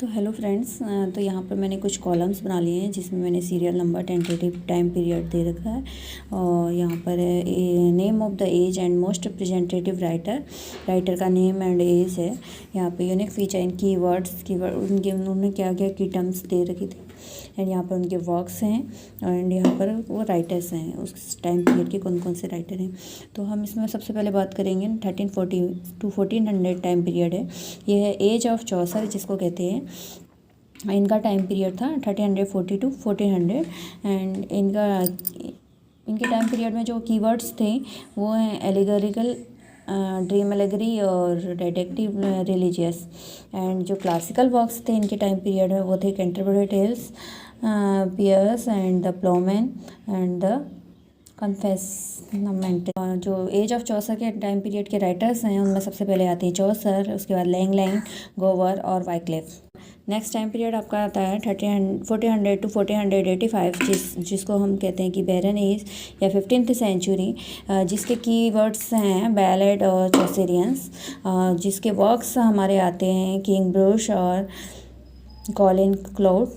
तो hello friends, तो यहाँ पर मैंने कुछ कॉलम्स बना लिए हैं जिसमें मैंने serial number, tentative time period दे रखा है। और यहाँ पर name of the age and most representative writer का नेम एंड एज है। यहाँ पे यूनिक फीचर इन कीवर्ड उनके उन्होंने क्या क्या की टर्म्स दे रखी थी एंड यहाँ पर उनके वर्क्स हैं एंड यहाँ पर वो राइटर्स हैं, उस टाइम पीरियड के कौन कौन से राइटर हैं। तो हम इसमें सबसे पहले बात करेंगे 1340 टू 1400 टाइम पीरियड है। ये है एज ऑफ चौसर जिसको कहते हैं। इनका टाइम पीरियड था 1340 टू 1400 एंड इनके टाइम पीरियड में जो कीवर्ड्स थे वो हैं एलिगोरिकल, ड्रीम एलेगरी और डिटेक्टिव रिलीजियस। एंड जो क्लासिकल वर्क्स थे इनके टाइम पीरियड में वो थे Canterbury Tales, Piers and the Ploughman and the Confessment. जो एज ऑफ चौसर के टाइम पीरियड के राइटर्स हैं उनमें सबसे पहले आते हैं चौसर, उसके बाद लैंगलैंड, गोवर और वाइक्लिफ। नेक्स्ट टाइम पीरियड आपका आता है 1400 टू 1485 जिसको हम कहते हैं कि बैरन एज या 15th सेंचुरी, जिसके कीवर्ड्स हैं बैलेड और चौसेरियंस। जिसके वर्क्स हमारे आते हैं किंग ब्रूश और कॉलिन क्लाउड,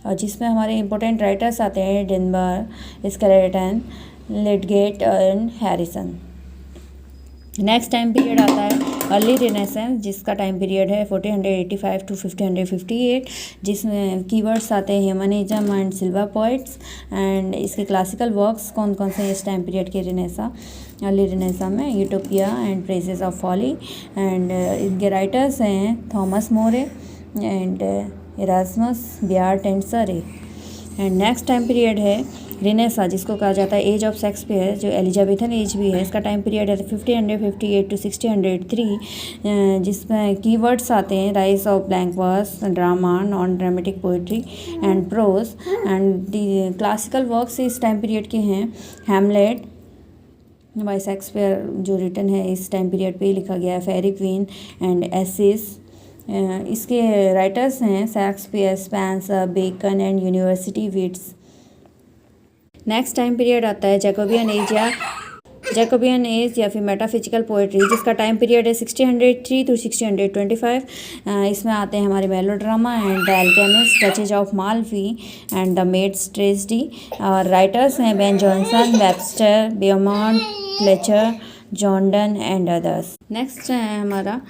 और जिसमें हमारे इंपॉर्टेंट राइटर्स आते हैं Dunbar, Skelton, Lydgate and Harrison. Next time period आता है अर्ली रिनेसेंस जिसका टाइम पीरियड है 1485 टू 1558, जिसमें कीवर्ड्स आते हैं humanism and silver poets. And इसके क्लासिकल वर्क्स कौन कौन से इस टाइम पीरियड के अर्ली रिनेसा में Utopia and Praises of Folly. And इनके राइटर्स हैं Thomas More and Erasmus, बियार्ट and सरे। एंड नेक्स्ट टाइम पीरियड है रिनेसा जिसको कहा जाता है एज ऑफ शेक्सपियर, जो एलिजाबेथन एज भी है। इसका टाइम पीरियड है 1558 टू 1603, जिसमें कीवर्ड्स आते हैं rise of blank verse, drama, non dramatic poetry and prose. And the classical works इस टाइम पीरियड के हैं हैमलेट बाय शेक्सपियर जो रिटन है इस टाइम पीरियड पे लिखा गया है, फेरी क्वीन एंड एसिस। इसके राइटर्स हैं Shakespeare, Spenser, Bacon and University Wits. Next time period आता है जैकोबियन एज या फिर मेटाफिजिकल पोएट्री, जिसका टाइम पीरियड है 1603 टू 1625। इसमें आते हैं हमारे melodrama and the Alchemist, Duchess of Malfi and the Maid's Tragedy. और राइटर्स हैं Ben Jonson, Webster, Beaumont, Fletcher, Jordan and others. Next है हमारा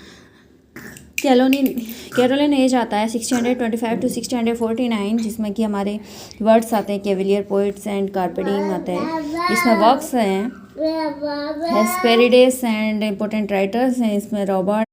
कैरोलिन एज आता है 1625 टू 1649, जिसमें कि हमारे वर्ड्स आते हैं केविलियर पोइट्स एंड कार्पे डिएम आता है। इसमें वर्क्स हैं हेस्पेरिडेस एंड इम्पोर्टेंट राइटर्स हैं इसमें रॉबर्ट